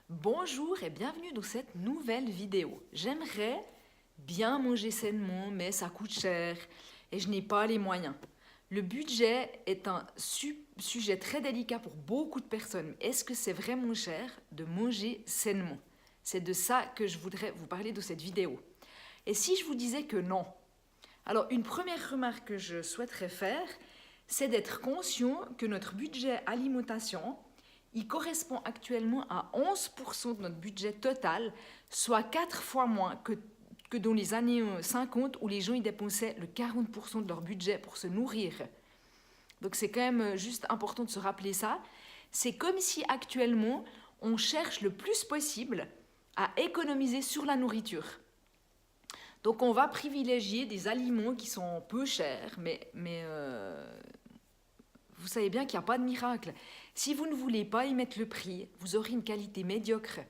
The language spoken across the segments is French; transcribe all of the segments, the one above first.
Bonjour et bienvenue dans cette nouvelle vidéo. J'aimerais bien manger sainement, mais ça coûte cher et je n'ai pas les moyens. Le budget est un sujet très délicat pour beaucoup de personnes. Est-ce que c'est vraiment cher de manger sainement? C'est de ça que je voudrais vous parler dans cette vidéo. Et si je vous disais que non? Alors, une première remarque que je souhaiterais faire, c'est d'être conscient que notre budget alimentation, il correspond actuellement à 11% de notre budget total, soit 4 fois moins que dans les années 50 où les gens y dépensaient le 40% de leur budget pour se nourrir. Donc c'est quand même juste important de se rappeler ça. C'est comme si actuellement on cherche le plus possible à économiser sur la nourriture. Donc on va privilégier des aliments qui sont peu chers, mais vous savez bien qu'il n'y a pas de miracle. Si vous ne voulez pas y mettre le prix, vous aurez une qualité médiocre.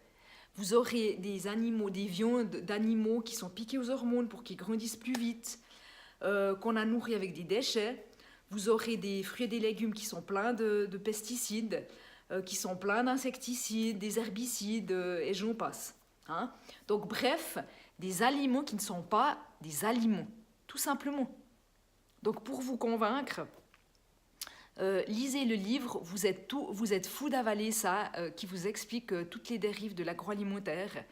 Vous aurez des animaux, des viandes d'animaux qui sont piqués aux hormones pour qu'ils grandissent plus vite, qu'on a nourris avec des déchets. Vous aurez des fruits et des légumes qui sont pleins de pesticides, qui sont pleins d'insecticides, des herbicides, et j'en passe. Hein? Donc bref, des aliments qui ne sont pas des aliments, tout simplement. Donc pour vous convaincre, lisez le livre Vous êtes fou d'avaler ça, qui vous explique toutes les dérives de l'agroalimentaire,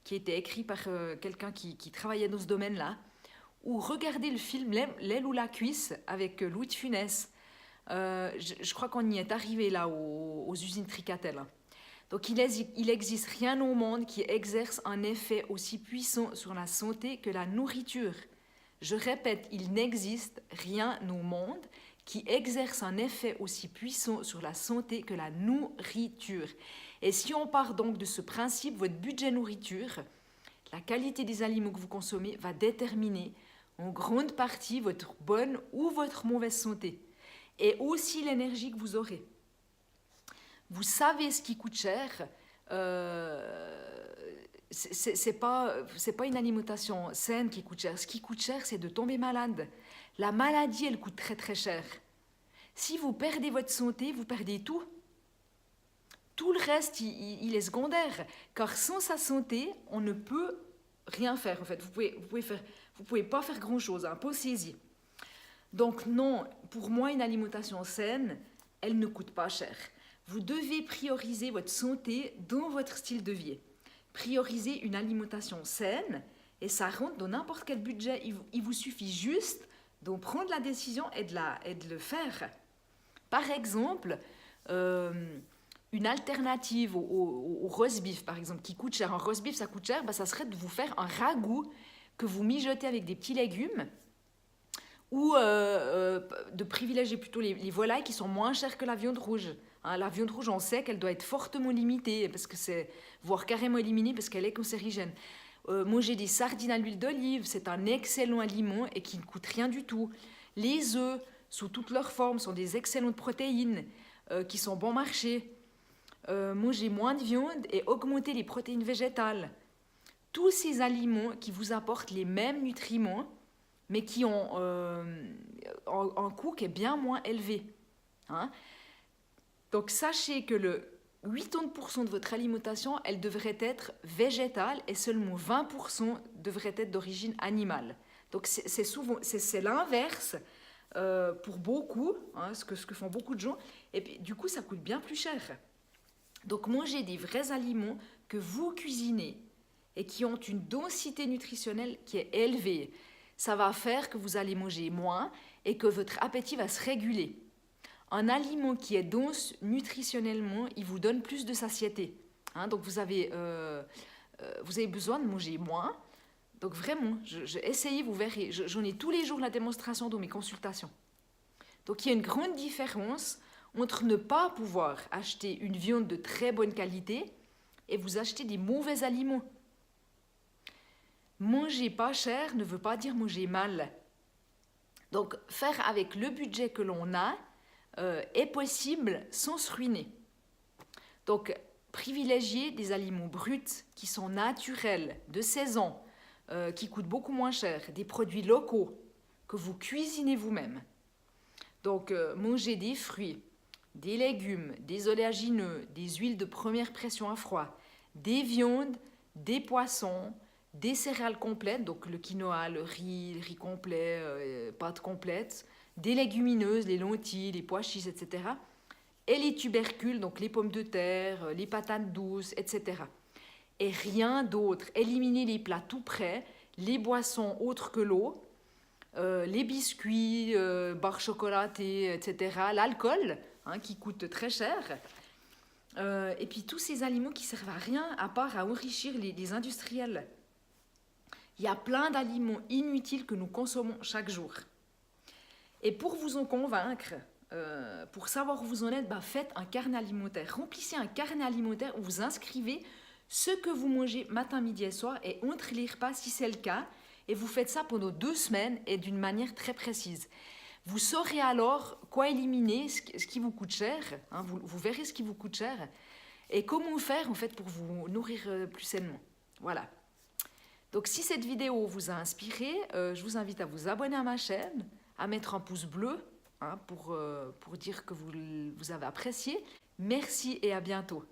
qui a été écrit par quelqu'un qui travaillait dans ce domaine-là. Ou regardez le film L'aile ou la cuisse avec Louis de Funès. Je crois qu'on y est arrivé là aux usines Tricatel. Donc il existe rien au monde qui exerce un effet aussi puissant sur la santé que la nourriture. Je répète, il n'existe rien au monde qui exerce un effet aussi puissant sur la santé que la nourriture. Et si on part donc de ce principe, votre budget nourriture, la qualité des aliments que vous consommez va déterminer en grande partie votre bonne ou votre mauvaise santé. Et aussi l'énergie que vous aurez. Vous savez ce qui coûte cher, c'est pas une alimentation saine qui coûte cher. Ce qui coûte cher, c'est de tomber malade. La maladie, elle coûte très très cher. Si vous perdez votre santé, vous perdez tout. Tout le reste, il est secondaire. Car sans sa santé, on ne peut rien faire. En fait, vous pouvez pas faire grand-chose. Hein, pensez-y. Donc non, pour moi, une alimentation saine, elle ne coûte pas cher. Vous devez prioriser votre santé dans votre style de vie. Prioriser une alimentation saine, et ça rentre dans n'importe quel budget. Il vous suffit juste d'en prendre la décision et de le faire. Par exemple, une alternative au roast beef, par exemple, qui coûte cher. Un roast beef, ça coûte cher, ça serait de vous faire un ragoût que vous mijotez avec des petits légumes, ou de privilégier plutôt les volailles qui sont moins chères que la viande rouge. Hein, la viande rouge, on sait qu'elle doit être fortement limitée, voire carrément éliminée parce qu'elle est cancérigène. Manger des sardines à l'huile d'olive, c'est un excellent aliment et qui ne coûte rien du tout. Les œufs, sous toutes leurs formes, sont des excellentes protéines qui sont bon marché. Manger moins de viande et augmenter les protéines végétales. Tous ces aliments qui vous apportent les mêmes nutriments, mais qui ont un coût qui est bien moins élevé. Hein? Donc sachez que le 80% de votre alimentation, elle devrait être végétale et seulement 20% devrait être d'origine animale. Donc c'est l'inverse pour beaucoup, hein, ce que font beaucoup de gens, et puis, du coup ça coûte bien plus cher. Donc mangez des vrais aliments que vous cuisinez et qui ont une densité nutritionnelle qui est élevée. Ça va faire que vous allez manger moins et que votre appétit va se réguler. Un aliment qui est dense nutritionnellement, il vous donne plus de satiété. Hein, donc vous avez besoin de manger moins. Donc vraiment, essayez, vous verrez. J'en ai tous les jours la démonstration dans mes consultations. Donc il y a une grande différence entre ne pas pouvoir acheter une viande de très bonne qualité et vous acheter des mauvais aliments. Manger pas cher ne veut pas dire manger mal. Donc faire avec le budget que l'on a est possible sans se ruiner. Donc privilégier des aliments bruts qui sont naturels, de saison, qui coûtent beaucoup moins cher, des produits locaux que vous cuisinez vous-même. Donc manger des fruits, des légumes, des oléagineux, des huiles de première pression à froid, des viandes, des poissons, des céréales complètes, donc le quinoa, le riz complet, pâtes complètes, des légumineuses, les lentilles, les pois chiches, etc. Et les tubercules, donc les pommes de terre, les patates douces, etc. Et rien d'autre. Éliminer les plats tout prêts, les boissons autres que l'eau, les biscuits, barres chocolatées, etc. L'alcool, hein, qui coûte très cher. Et puis tous ces aliments qui servent à rien à part à enrichir les industriels. Il y a plein d'aliments inutiles que nous consommons chaque jour. Et pour vous en convaincre, pour savoir où vous en êtes, bah faites un carnet alimentaire. Remplissez un carnet alimentaire où vous inscrivez ce que vous mangez matin, midi et soir et entre les repas si c'est le cas. Et vous faites ça pendant 2 semaines et d'une manière très précise. Vous saurez alors quoi éliminer, ce qui vous coûte cher. Hein, vous verrez ce qui vous coûte cher. Et comment faire en fait pour vous nourrir plus sainement. Voilà. Donc si cette vidéo vous a inspiré, je vous invite à vous abonner à ma chaîne, à mettre un pouce bleu, hein, pour dire que vous avez apprécié. Merci et à bientôt.